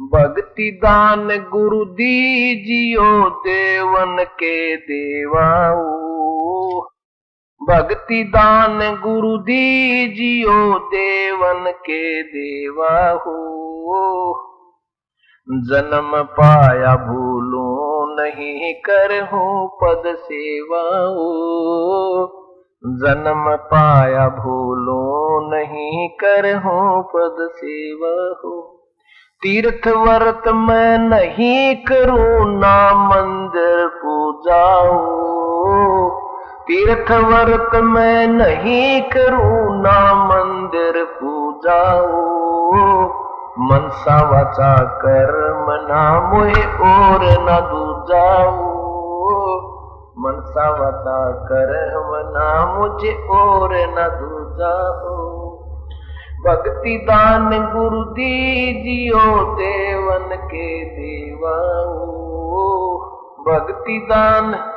भक्ति दान गुरु दीजियो देवन के देवाओ। भक्ति दान गुरु दीजियो देवन के देवा हो। जन्म पाया भूलो नहीं करहूं पद सेवा हो। जन्म पाया भूलो नहीं करहूं पद सेवा हो। तीर्थ व्रत मैं नहीं करूं ना मंदिर पूजाओ। तीर्थ व्रत मैं नहीं करूं ना मंदिर पूजाओ। मनसा वाचा कर्म ना मोहे और न दूजाओ। मनसा वाचा कर्म ना मुझे और न दूजाओ। भक्ति दान गुरु दीजियो देवन के देवाओ। भक्ति दान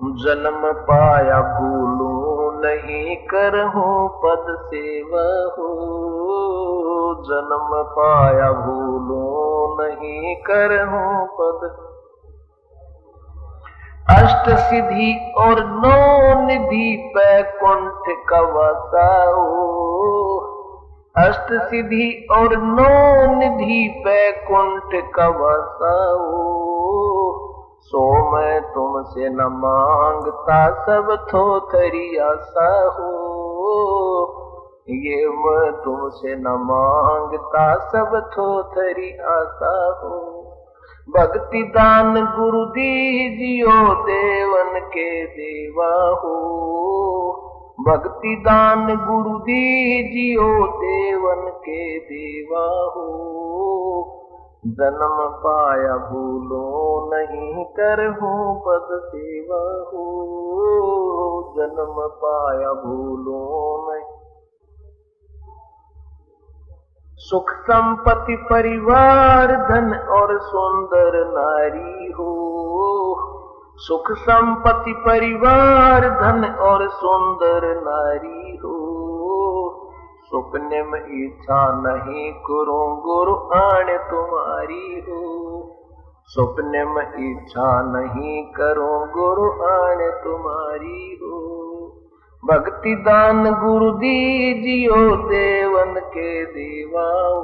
जन्म पाया भूलू नहीं करहूं पद सेवा हो। जन्म पाया भूलू नहीं करहूं पद। अष्ट सिद्धि और नौ निधि बैकुंठ का वासाओ। अष्ट सिद्धि और नौ निधि बैकुंठ का वासाओ। सो मैं तुमसे न मांगता सब थोथरी आशा हो। ये मैं तुमसे न मांगता सब थोथरी आशा हो। भक्ति दान गुरु दीजियो देवन के देवा हो। भक्ति दान गुरु दीजियो देवन के देवा हो। जन्म पाया भूलो नहीं करहूं पद सेवा हो। जन्म पाया भूलो नहीं। सुख संपत्ति परिवार धन और सुंदर नारी हो। सुख संपत्ति परिवार धन और सुंदर नारी हो। सुपने में इच्छा नहीं करूं गुरु आण तुम्हारी हो। सुपने में इच्छा नहीं करूं गुरु आण तुम्हारी हो। भक्ति दान गुरु दीजियो देवन के देवाओ।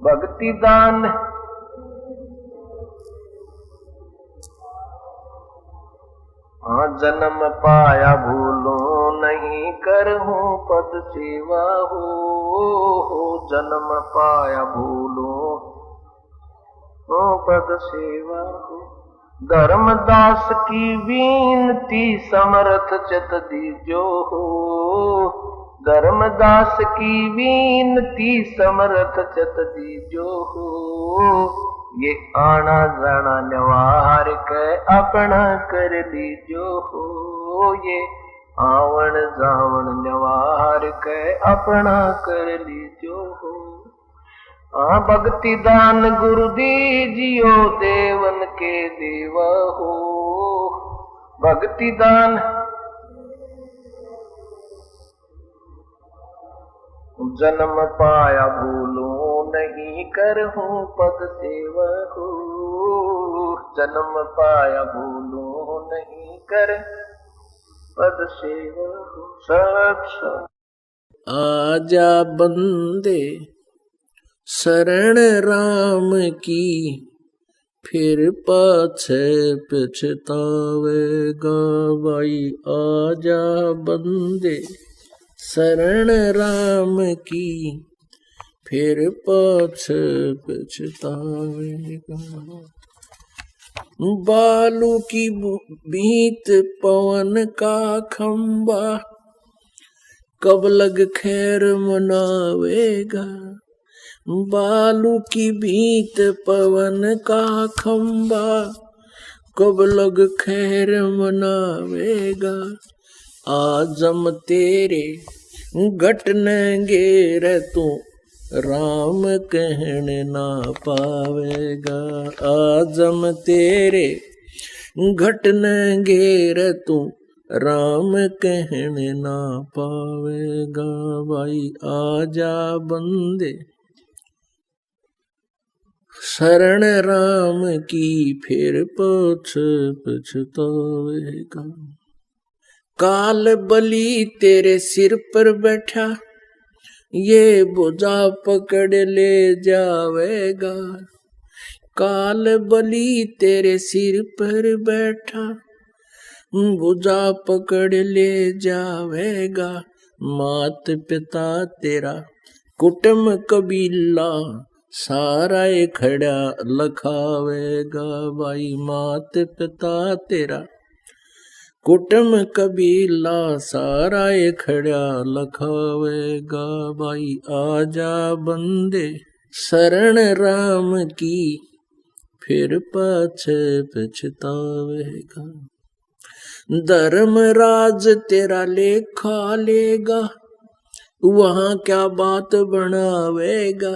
भक्ति दान जन्म पाया भूलो नहीं करहूं पद सेवा हो। जन्म पाया भूलो पद सेवा हो। धर्मदास की विनती समर्थ चित दीजो हो। धर्मदास की विनती समर्थ चित दीजो हो। ये आना जाना नवार के अपना कर लीजो हो। ये आवण जावण नवार के अपना कर लीजो हो। भक्ति दान गुरु दीजियो देवन के देवा हो। भक्ति दान जन्म पाया भूलो नहीं करहूं पद सेवा हो। जन्म पाया भूलो नहीं कर पद सेवा हो। सब आजा बंदे शरण राम की, फिर पाछे पछतावेगा भाई। आजा बंदे शरण राम की, फिर पाछे पछतावेगा। बालू की बीत पवन का खंबा, कब लग खैर मनावेगा। बालू की बीत पवन का खंबा, कब लग खैर मनावेगा। आजम तेरे घटनेंगे रे तू, राम कहने ना पावेगा। आजम तेरे घटनेंगे रे तू, राम कहने ना पावेगा। भाई आजा बंदे शरण राम की, फिर पछतावेगा। काल बलि तेरे सिर पर बैठा, ये बोझा पकड़ ले जावेगा। काल बलि तेरे सिर पर बैठा, बोझा पकड़ ले जावेगा। मात पिता तेरा कुटुंब कबीला, सारा खड़ा लखावेगा। भाई मात पिता तेरा कुटुंब कबीला, सारा खड़ा लखावेगा। भाई आजा बंदे शरण राम की, फिर पछतावेगा। धर्मराज तेरा लेखा लेगा, वहां क्या बात बनावेगा।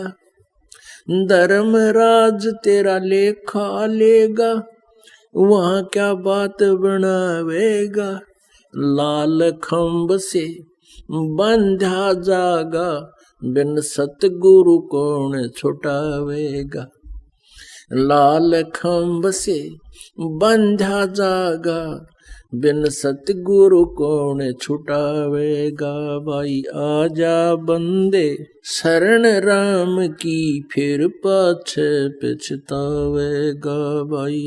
धर्मराज तेरा लेखा लेगा, वहां क्या बात बनावेगा। लाल खंभ से बंधा जागा, बिन सतगुरु कौन छुटावेगा। लाल खंभ से बंधा जागा, बिन सतगुरु कौन छुटावेगा। भाई आजा बंदे शरण राम की, फिर पछतावेगा। भाई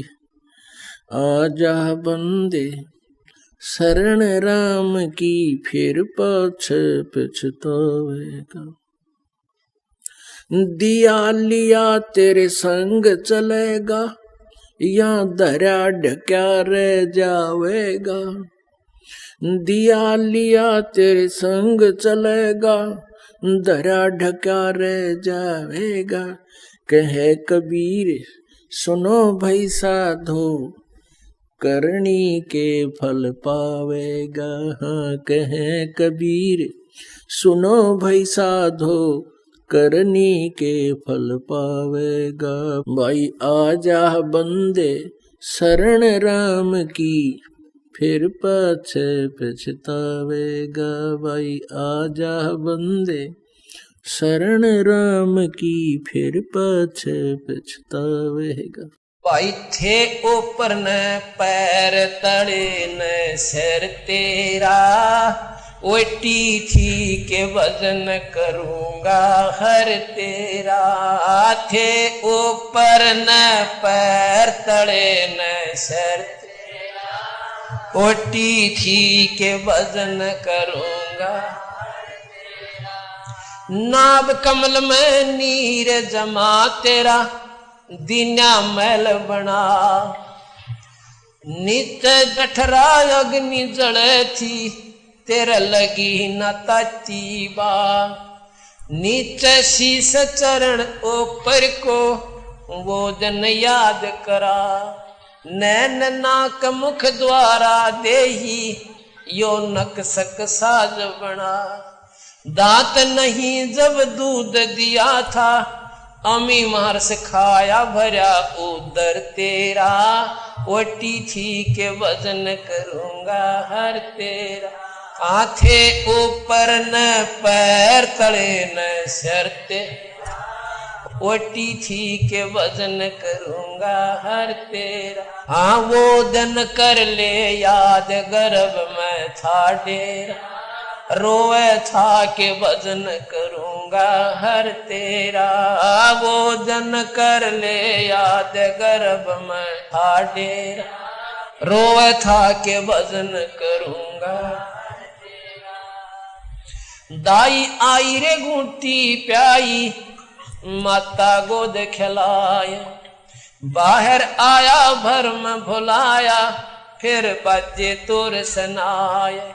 आजा बंदे शरण राम की, फिर पछतावेगा। दिया लिया तेरे संग चलेगा, या धरा ढक्या रह जावेगा। दिया लिया तेरे संग चलेगा, धरा ढक्या रह जावेगा। कहे कबीर सुनो भाई साधो, करनी के फल पावेगा। हाँ कहे कबीर सुनो भाई साधो, करनी के फल पावेगा। भाई आजा बंदे शरण राम की, फिर पछतावेगा। भाई आजा बंदे शरण राम की, फिर पछतावेगा। भाई थे ऊपर न पैर तले न सिर तेरा, ओटी थी के वजन करूंगा हर तेरा। थे ऊपर न पैर तले न सिर तेरा, ओटी थी के वजन करूंगा। नाभ कमल में नीर जमा तेरा, दीना मैल बना। नित जठरा अग्नि जले थी, तेरा लगी न ताती बा। नीचे शीस चरण ऊपर को, वो जन याद करा। नैन नाक मुख द्वारा देही, यो नक सक साज बना। दांत नहीं जब दूध दिया था, अमी मार से खाया भरा उदर तेरा। ओटी थी के वजन करूंगा हर तेरा। आथे ऊपर न पैर तले न सिर तेरा, ओटी थी के वजन करूंगा हर तेरा। हाँ वो दिन कर ले याद, गर्भ में था डेरा। रोए था के वजन करूंगा हर तेरा। वो जन कर ले याद, गर्भ में था डेरा। रोए था के वजन करूंगा। दाई आई रे घूटी प्याई, माता गोद खिलाया। बाहर आया भरम भुलाया, फिर बजे तोर सनाया।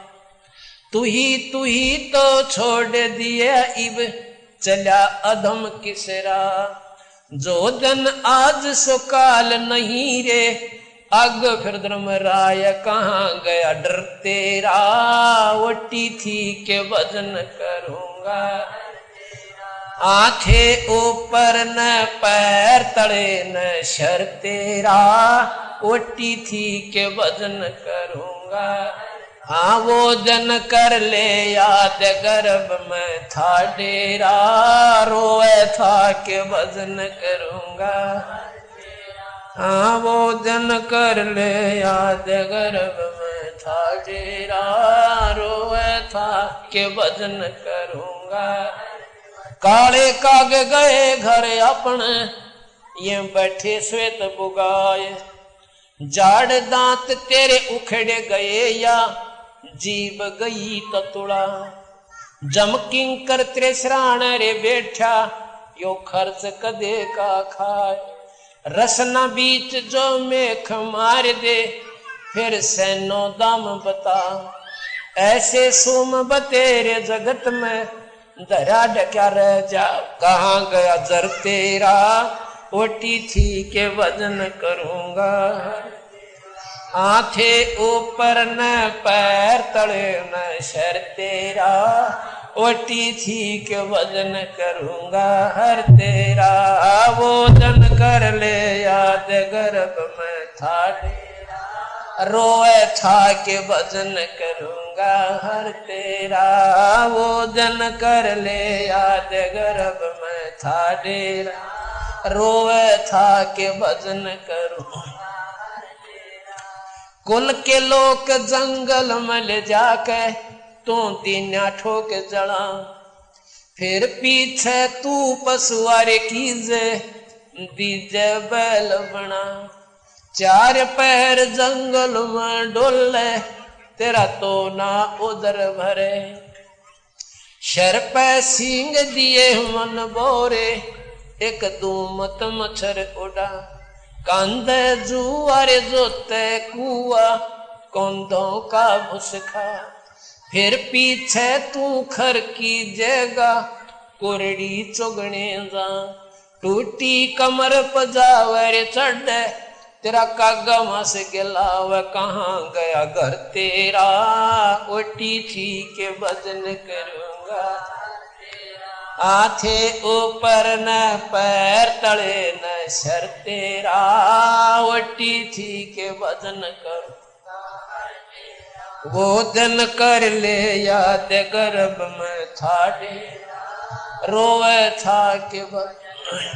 तू ही तो छोड़ दिया इब, चला अधम किसरा। जो दिन आज सुकाल नहीं रे, अग फिर धर्म राय कहाँ गया डर तेरा। ओटी थी के वजन करूंगा। आंखे ऊपर न पैर तले न शर तेरा। ओटी थी के वजन करूंगा। हाँ वो जन कर ले याद गर्भ में था डेरा, रोए था के भजन करूंगा। हाँ वो जन कर ले याद गर्भ में था डेरा, रोए था के भजन करूंगा। काले काग गए घर अपने, ये बैठे श्वेत बुगाए। जाड़ दांत तेरे उखड़े गए या जीव गई ततुड़ा। जम किंकर तेरे श्राण रे बैठा, यो खर्च कदे का खाए। रसना बीच जो मेख मार दे, फिर सैनो दाम बता। ऐसे सुम बतेरे जगत में, दरा डक्या रह जा। कहाँ गया जर तेरा, ओटी थी के वजन करूंगा। आंखे ऊपर न पैर तले न शर तेरा, ओटी थी के वजन करूंगा हर तेरा। वो जन कर ले याद गर्भ में था डेरा, रोए था के वजन करूंगा हर तेरा। वो जन कर ले याद गर्भ में था डेरा, रोए था के भजन करूं। कुल के लोग जंगल में ले जाके तू दीना ठोक जड़ा। फिर पीछे तू पशुआरे कीजे, दीजे बैल बना। चार पैर जंगल में डोले, तेरा तो ना उधर भरे। शर पे सींग दिए मन बोरे, एक दूमत मच्छर उड़ा। कांदे जुआरे जोते कुआ, कौंधों का भुसखा। फिर पीछे तू खर की जगह, कुरड़ी चुगने जा। टूटी कमर पजावर चढ़, तेरा कागा मास गिलाव। कहाँ गया घर तेरा, ओटी थी के भजन करूंगा। आथे ऊपर न पैर तले न शर तेरा, ओटी थी के भजन करूं। वो जन कर ले याद गर्भ में था डेरा, रोए था के भजन।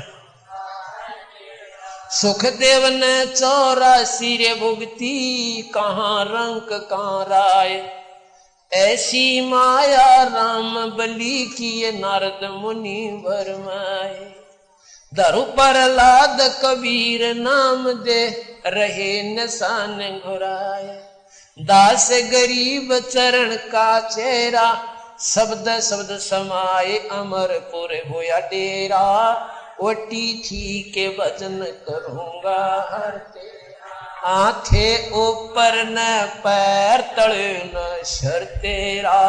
सुखदेव ने 84 रे भुगती, कहाँ रंक कहाँ राय। ऐसी माया राम बलि की, नारद मुनि भरमाए। दरु पर लाद कबीर नाम दे, रहे निशान घुराए। दास गरीब चरण का चेहरा, शब्द शब्द समाये। अमरपुर होया डेरा, ओटी थी के भजन करूंगा हर तेरा। आंखे ऊपर न पैर तले न शर तेरा,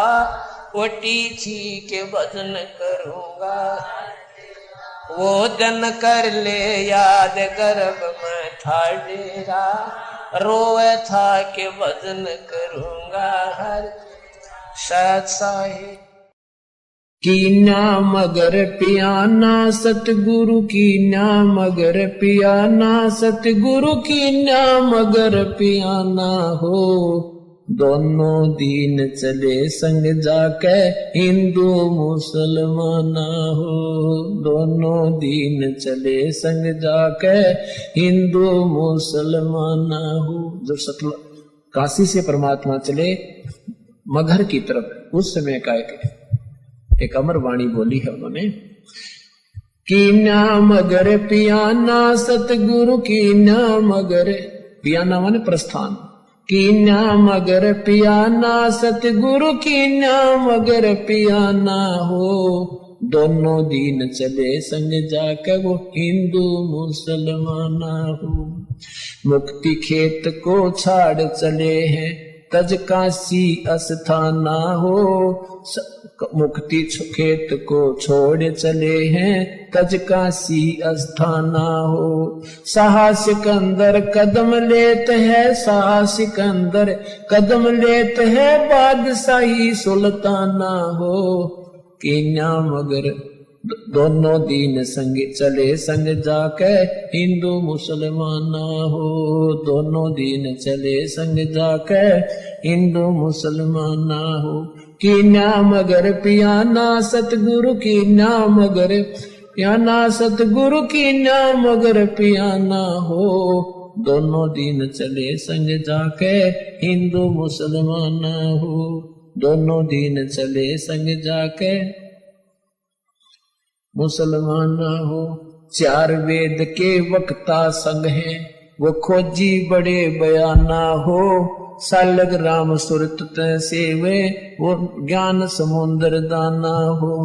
ओटी थी के भजन करूंगा। वो जन कर ले याद गर्भ में था डेरा, रोए था के भजन करूंगा हर। शायद साहिब कीन्या मगर पियाना सतगुरु कीन्या मगर पियाना सतगुरु कीन्या मगर पियाना हो। दोनों दीन चले संग जाके हिंदू मुसलमाना हो। दोनों दीन चले संग जाके हिंदू मुसलमाना हो। जब सतल काशी से परमात्मा चले मगहर की तरफ, उस समय का एक अमर वाणी बोली है उन्होंने। कीन्या मगर पियाना सतगुरु कीन्या मगर, पियाना माने प्रस्थान। कीन्या मगर पियाना सतगुरु कीन्या मगर पियाना हो। दोनों दीन चले संग जाकर वो हिंदू मुसलमाना हो। मुक्ति खेत को छाड़ चले हैं तज काशी अस्थाना हो। मुक्ति खेत को छोड़ चले हैं तज काशी अस्थाना हो। साहसिक अंदर कदम लेते हैं, साहसिक अंदर कदम लेते हैं बादशाही सुल्ताना हो। कीन्या मगर दोनों दीन संग चले संग जाके हिंदू मुसलमान हो। दोनों दीन चले संग जाके हिंदू मुसलमान हो। कीन्या मगर पियाना सतगुरु कीन्या मगर पियाना सतगुरु कीन्या मगर पियाना हो। दोनों दीन चले संग जाके हिंदू मुसलमान हो। दोनों दीन चले संग जाके मुसलमान हो। चार वेद के वक्ता संग हैं वो खोजी बड़े बयाना हो। सालग राम सुरत सेवे वो ज्ञान समुद्र दाना हो।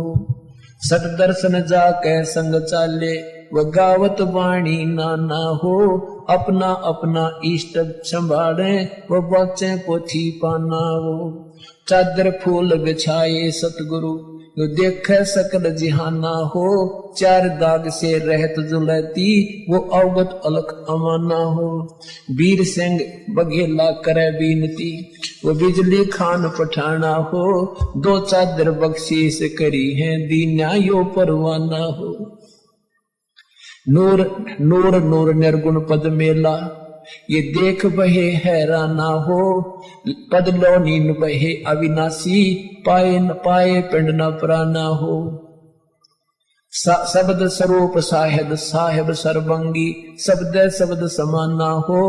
सत दर्शन जाके संग चाले वो गावत वाणी नाना हो। अपना अपना इष्ट संभाले वो बच्चे पोथी पाना हो। चादर फूल बिछाए सतगुरु जो देख सकल जिहाना हो। चार दाग से रहत जुलती वो अवगत अलख अमाना हो। वीर सिंह बघेला करे बीनती वो बिजली खान पठाना हो। दो चादर बख्शीश करी है दीन्या यो परवाना हो। नूर नूर नूर निर्गुण पद मेला ये देख बहे हैराना हो। पद लो नीन बहे अविनाशी पाए न पाए पिंड न प्राना हो। शब्द स्वरूप साहेब साहेब सर्वंगी शब्द शब्द समाना हो।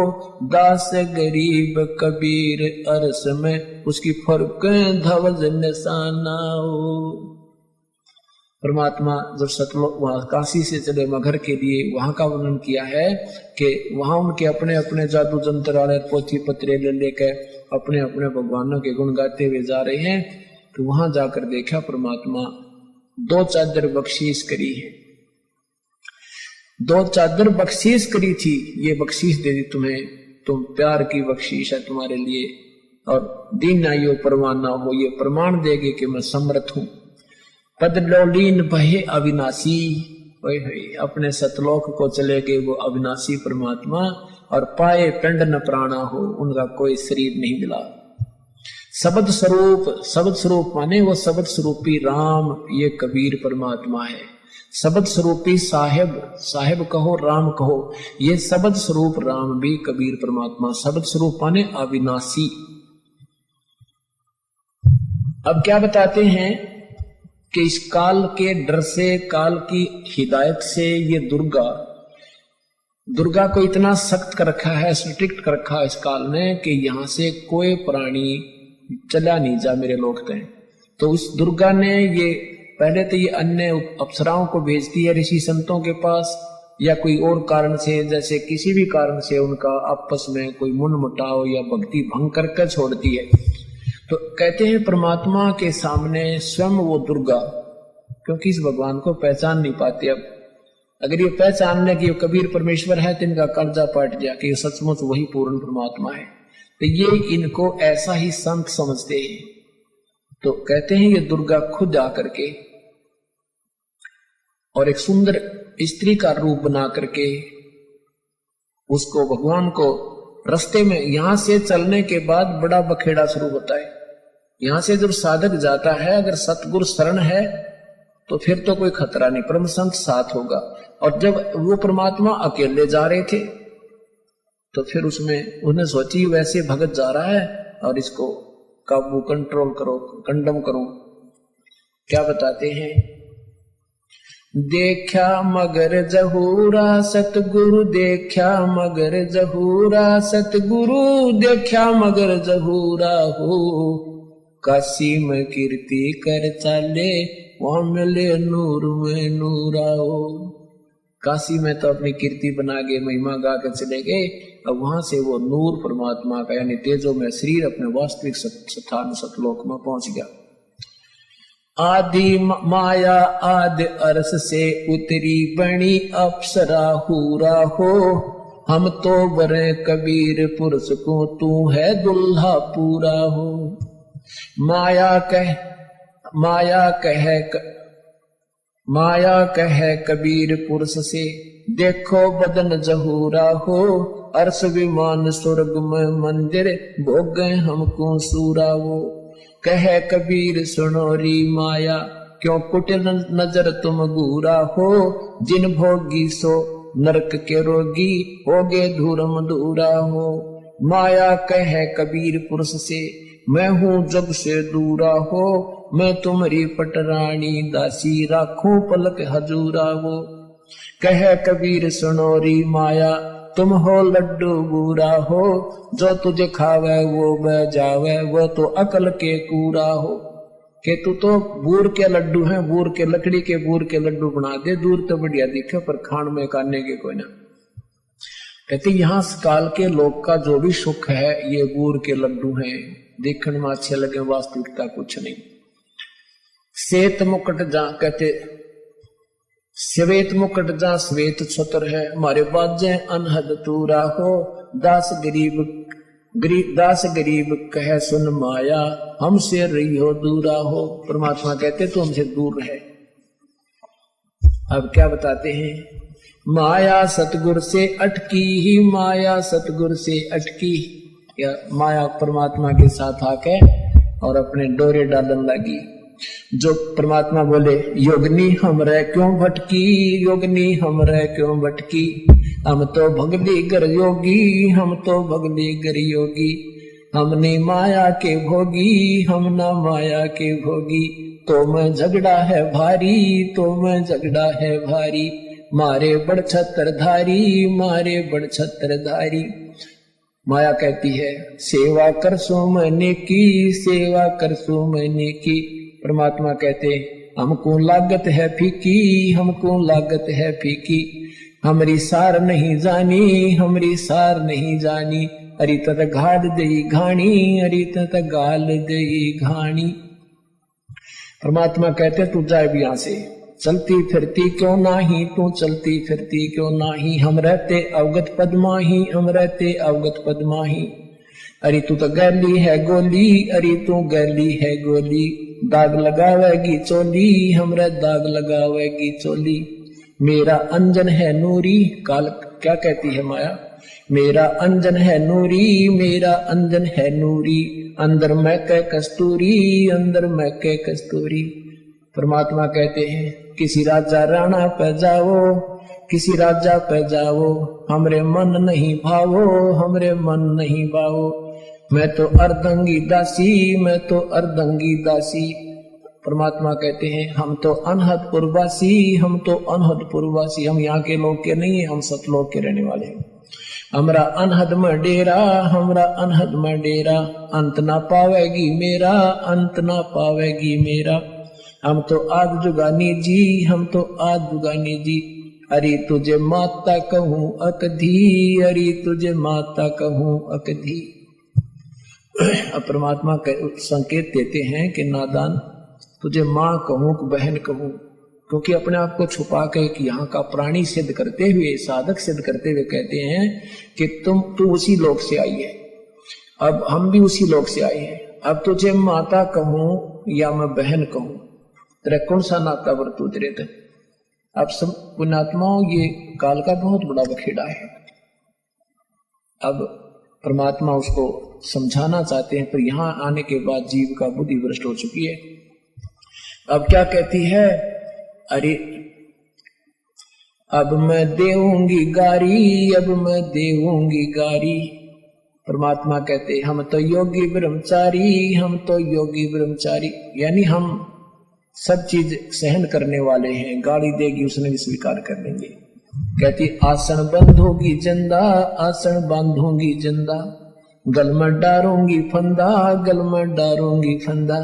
दास गरीब कबीर अरस में उसकी फर्क धवज निशाना हो। परमात्मा जब सतलोक वहां काशी से चले मगहर के लिए वहां का वर्णन किया है कि वहां उनके अपने अपने जादू जंत्र वाले पोथी पत्रे ले लेकर अपने अपने भगवानों के गुण गाते हुए जा रहे हैं। तो वहां जाकर देखा परमात्मा दो चादर बख्शीश करी है। दो चादर बख्शीश करी थी, ये बख्शीश दे दी तुम्हें, तुम प्यार की बख्शीश है तुम्हारे लिए। और दीन आयो परवाना हो, ये प्रमाण देगे कि मैं समर्थ हूं। पद लोलीन बहे अविनाशी, अपने सतलोक को चले गए वो अविनाशी परमात्मा। और पाए पिंड न प्राणा हो, उनका कोई शरीर नहीं मिला। शब्द स्वरूप, शब्द स्वरूप माने वो शब्द स्वरूपी राम, ये कबीर परमात्मा है। शब्द स्वरूपी साहेब, साहेब कहो राम कहो, ये शब्द स्वरूप राम भी कबीर परमात्मा। शब्द स्वरूप माने अविनाशी। अब क्या बताते हैं कि इस काल के डर से, काल की हिदायत से ये दुर्गा को इतना सख्त कर रखा है, स्ट्रिक्ट कर रखा है इस काल ने कि यहां से कोई प्राणी चला नहीं जा मेरे लोग तय। तो उस दुर्गा ने ये पहले तो ये अन्य अप्सराओं को भेजती है ऋषि संतों के पास, या कोई और कारण से, जैसे किसी भी कारण से उनका आपस में कोई मुनमुटाव या भक्ति भंग करके छोड़ती है। तो कहते हैं परमात्मा के सामने स्वयं वो दुर्गा, क्योंकि इस भगवान को पहचान नहीं पाते। अब अगर ये पहचान ले कि ये कबीर परमेश्वर है तो इनका कर्जा पट गया कि ये सचमुच वही पूर्ण परमात्मा है। तो ये इनको ऐसा ही संत समझते हैं। तो कहते हैं ये दुर्गा खुद आकर के और एक सुंदर स्त्री का रूप बना करके उसको, भगवान को रास्ते में, यहां से चलने के बाद बड़ा बखेड़ा शुरू होता है। यहां से जब साधक जाता है, अगर सतगुरु शरण है तो फिर तो कोई खतरा नहीं, परम संत साथ होगा। और जब वो परमात्मा अकेले जा रहे थे तो फिर उसमें उन्हें सोची वैसे भगत जा रहा है और इसको काबू, कंट्रोल करो, कंडम करो। क्या बताते हैं, देखा मगर जहूरा सतगुरु, देखा मगर जहूरा सतगुरु, देखा मगर जहूरा हो। काशी में कीर्ति कर चाले वहां मिले नूर में नूरा हो। काशी में तो अपनी कीर्ति बना के महिमा गा के चले गए, अब वहां से वो नूर परमात्मा का यानी तेजो में शरीर अपने वास्तविक स्थान सतलोक में पहुंच गया। आदि माया आदि अरस से उतरी बनी अप्सरा हूरा हो। हम तो बरे कबीर पुरुष को, तू है दुल्हा पूरा हो। माया कहे कबीर पुरुष से, देखो बदन जहूरा हो। अर्श विमान स्वर्ग में मंदिर, भोग हमको सूरा वो। कहे कबीर सुनो री माया, क्यों कुटिल नजर तुम घूरा हो, जिन भोगी सो नरक के रोगी, होगे धूरम दूरा हो। माया कहे कबीर पुरुष से, मैं हूँ जग से दूरा हो, मैं तुम्हारी पटरानी दासी, राखूं पलक हजूरा हो। कहे कबीर सुनोरी माया, तुम हो लड्डू बूरा हो, जो तुझे खावे वो बह जावे, वो तो अकल के कूरा हो। कि तू तो बूर के लड्डू हैं, बूर के लकड़ी के बूर के लड्डू बना दे, दूर तो बढ़िया दिखे पर खान में काटने के कोई ना। कहते यहाँ काल के लोग का जो भी सुख है ये बूर के लड्डू हैं, देखने में अच्छे लगे, वास्तविकता कुछ नहीं। श्वेत मुकुट जा कहते श्वेत मुकुट जा श्वेत छत्र है, हमारे बाजे अनहद तूरा हो, दास गरीब कहे सुन माया, हमसे रही हो दूरा हो। परमात्मा कहते तो हमसे दूर रहे। अब क्या बताते हैं, माया सतगुर से अटकी ही, माया सतगुर से अटकी। या माया परमात्मा के साथ आके और अपने डोरे डालन लगी। जो परमात्मा बोले योगनी हमरे क्यों भटकी, योगनी हमरे क्यों भटकी, हम तो भगली गर योगी, हम तो भगली गर योगी, हमने माया के भोगी, हम ना माया के भोगी, तो मैं झगड़ा है भारी, तो मैं झगड़ा है भारी, मारे बड़ छत्रधारी, मारे बड़ छत्रधारी। माया कहती है सेवा कर सो मैंने की, सेवा कर सो मैंने की। परमात्मा कहते हमको लागत है फीकी, हमको लागत है फीकी, हमरी सार नहीं जानी, हमरी सार नहीं जानी, अरे तत घाल दई घाणी, अरे तत गाल दई घाणी। परमात्मा कहते तू जाए भी यहां से, चलती फिरती क्यों नाही, तू चलती फिरती क्यों नाही, हम रहते अवगत पद्माही, हम रहते अवगत पद्माही, अरे तू तो गैली है गोली, अरे तू गैली है गोली, दाग लगावेगी चोली, हमरा दाग लगावेगी चोली, मेरा अंजन है नूरी। काल क्या कहती है माया, मेरा अंजन है नूरी, मेरा अंजन है नूरी, अंदर मैं कह कस्तूरी, अंदर मैं कह कस्तूरी। परमात्मा कहते हैं किसी राजा राणा पे जाओ, किसी राजा पे जाओ, हमरे मन नहीं भावो, हमरे मन नहीं भावो, मैं तो अर्धंगी दासी, मैं तो अर्धंगी दासी। परमात्मा कहते हैं हम तो अनहदपुर वासी, हम तो अनहदपुर वासी, हम यहाँ के लोग के नहीं है, हम सतलोक के रहने वाले हैं। हमरा अनहद में डेरा, हमरा अनहद में डेरा, अंत ना पावेगी मेरा, अंत ना पावेगी मेरा, हम तो आज जुगानी जी, हम तो आज जुगानी जी, अरे तुझे माता कहूँ अकधी, अरे तुझे माता कहूँ अकधी। अब परमात्मा संकेत देते हैं कि नादान तुझे माँ कहूँ कि बहन कहूँ, क्योंकि अपने आप को छुपा के कि यहाँ का प्राणी सिद्ध करते हुए, साधक सिद्ध करते हुए कहते हैं कि तू उसी लोक से आई है, अब हम भी उसी लोक से आए हैं, अब तुझे माता कहूँ या मैं बहन कहूँ, तेरा कौन सा नाता बरतू तेरे थे। अब सब पुण्यात्माओं ये काल का बहुत बड़ा बखेड़ा है। अब परमात्मा उसको समझाना चाहते हैं, पर यहाँ आने के बाद जीव का बुद्धि भ्रष्ट हो चुकी है। अब क्या कहती है, अरे अब मैं देऊंगी गारी, अब मैं देऊंगी गारी। परमात्मा कहते हम तो योगी ब्रह्मचारी, हम तो योगी ब्रह्मचारी, यानी हम सब चीज सहन करने वाले हैं, गाली देगी उसने भी स्वीकार कर लेंगे। कहती आसन बंधोगी जिंदा, आसन बांधूंगी जिंदा, गल में डारूंगी फंदा, गल में डारूंगी फंदा।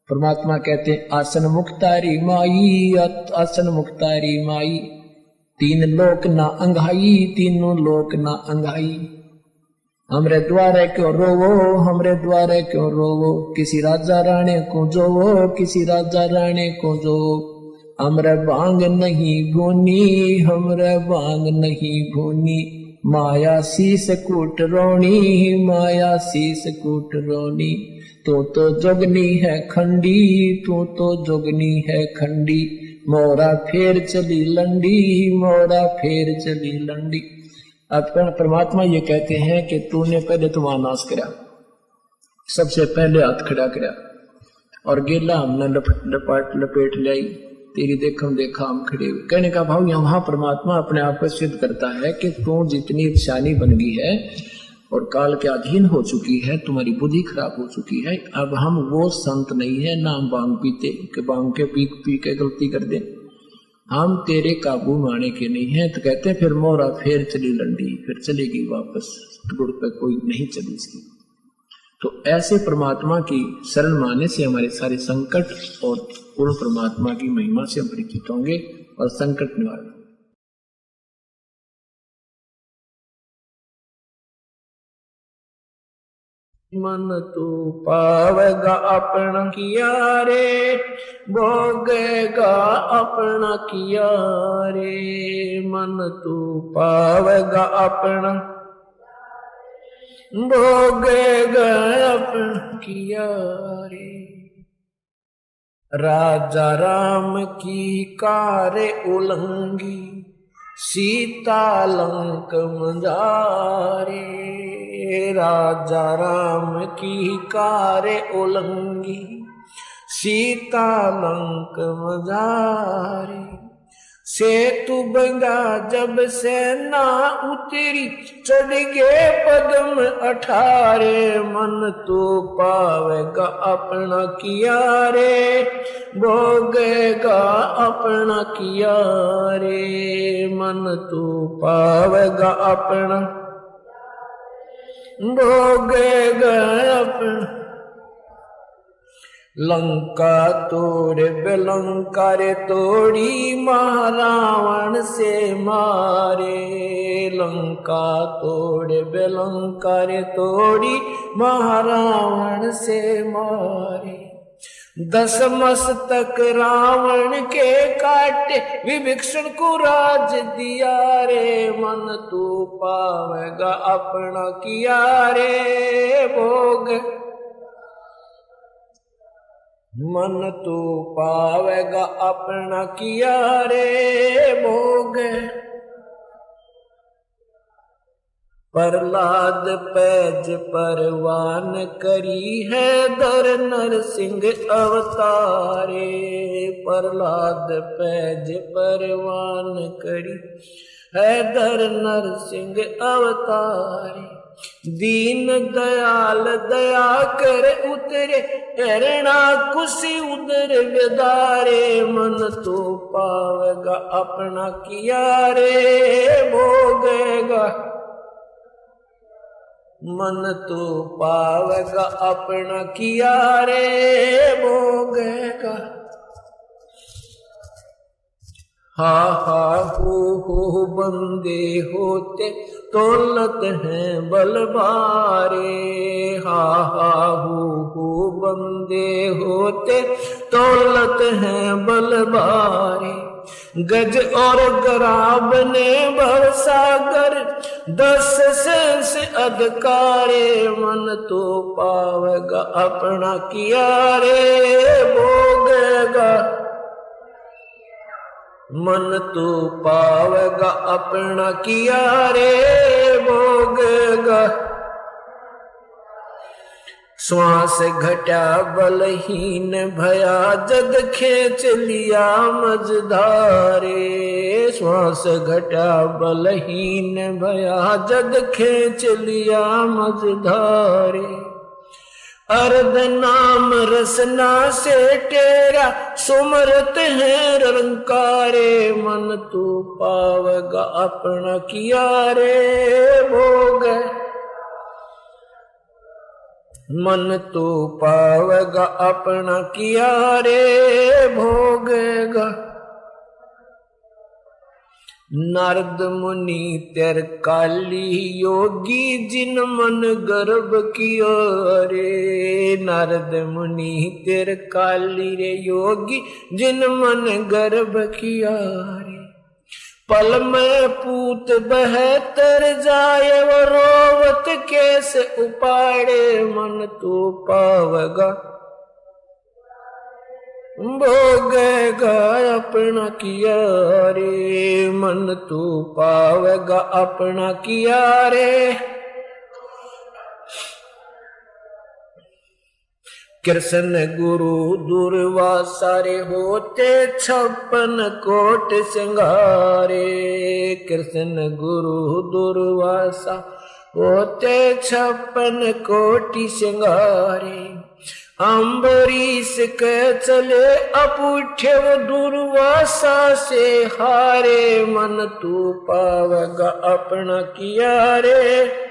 परमात्मा कहते आसन मुक्तारी माई, आसन मुक्तारी माई, तीन लोक ना अंघाई, तीनों लोक ना अंघाई, हमरे द्वारे क्यों रोवो, हमरे द्वारे क्यों रोवो, किसी राजा राणे को जोवो, किसी राजा राणे को जो, हमरे भांग नहीं भूनी, हमरे भांग नहीं भूनी, माया शीस कूट रोणी, माया शीस कूट रोणी, तू तो जोगनी है खंडी, तू तो जोगनी है खंडी, मोरा फेर चली लंडी, मोरा फेर चली लंडी। अब परमात्मा ये कहते हैं कि तूने पहले तो वहां नाश करा, सबसे पहले हाथ खड़ा करा, और गेला हमने लपेट लाई, तेरी देखम देखा हम खड़े हुए। कहने का भाव यहाँ परमात्मा अपने आप को सिद्ध करता है कि तू जितनी शानी बन गई है और काल के अधीन हो चुकी है, तुम्हारी बुद्धि खराब हो चुकी है। अब हम वो संत नहीं है ना हम भांग पीते कि भांग के पी के गलती कर दे, हम तेरे काबू में आने के नहीं है। तो कहते हैं फिर मोरा फिर चली लंडी, फिर चलेगी वापस, गुड़ पे कोई नहीं चली इसकी। तो ऐसे परमात्मा की शरण माने से हमारे सारे संकट और पूर्ण परमात्मा की महिमा से हम परिचित होंगे और संकट निवारण। मन तू पावेगा अपना किया रे, भोगेगा अपना किया रे। मन तू पावेगा अपना, भोगेगा अपना किया रे। राजा राम की कारे उलंगी, सीता लंक मझारे। राजा राम की कारे उलंगी, सीता लंक मझारे। सेतु बंगा जब से ना उतरी, चढ़ गए पद्म 18। मन तो पावेगा अपना किया रे, भोगेगा अपना किया रे। मन तो पावेगा अपना, भोगेगा अपना। लंका तोड़े बेलंका रे तोड़ी, महारावण से मारे। लंका तोड़े बेलंका रे तोड़ी, महारावण से मारे। 10 मस्तक रावण के काटे, विभीषण को राज दिया रे। मन तू पावेगा अपना किया रे, भोग। मन तू पावेगा अपना किया रे, भोग। प्रहलाद पैज परवान करी है, दर नरसिंह अवतारे। प्रहलाद पैज परवान करी है, दर नरसिंह अवतारे। दीन दयाल दया कर उतरे, एरणा कुशी उदर विदारे। मन तो पावेगा अपना किया रे, भोगेगा। मन तो पावेगा अपना किया रे, भोगेगा। हा हो बंदे होते तौलत हैं बल भारे। हा हो बंदे होते तौलत हैं बल भारे। गज और गराब ने भवसागर, 10 सेंस अधिकारे। मन तो पावेगा अपना किया रे, भोगेगा। मन तो पावेगा अपना किया रे, भोगेगा। श्वास घटा बलहीन भया, जद खेच लिया मझधारे। श्वास घटा बलहीन भया, जद खेच लिया मझधारे। अर्ध नाम रसना से तेरा, सुमरत है रंकारे। मन तू पावेगा अपना किया रे, भोग। मन तू पावेगा अपना किया रे, भोगेगा। नारद मुनि तेर काली योगी, जिन मन गर्भ कियो रे। नारद मुनि तेर काली रे योगी, जिन मन गर्भ किया रे। पल में पूत बहतर जाए, वो रोवत कैसे उपाड़े। मन तू पावेगा, भोगेगा अपना किया रे। मन तू पावेगा अपना किया रे। कृष्ण गुरु दुर्वासा रे होते 56 कोट सिंगारे। कृष्ण गुरु दुर्वासा होते 56 कोटि सिंगारे। अम्बरीश के चले अपूठे वो दुर्वासा से हारे। मन तू पावेगा अपना किया रे,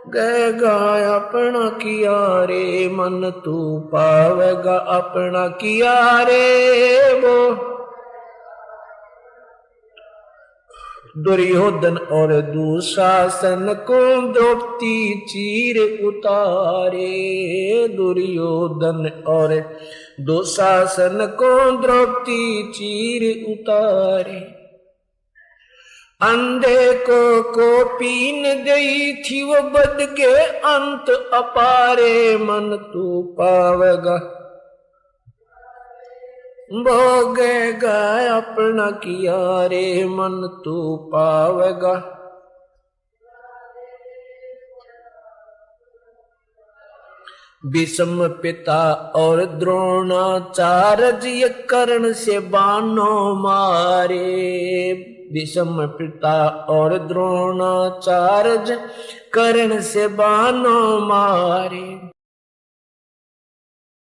गएगा अपना किया रे। मन तू पावेगा अपना किया रे। वो दुर्योधन और दुशासन को द्रौपदी चीर उतारे। दुर्योधन और दुशासन को द्रौपदी चीर उतारे। अंधे को पीन गई थी वो बद के अंत अपारे। मन तू पावेगा भोगेगा अपना किया रे। मन तू पावेगा भीष्म पिता और द्रोणाचार्य कर्ण से बाणों मारे। भीष्म पिता और द्रोणाचार्य कर्ण से बाणों मारे।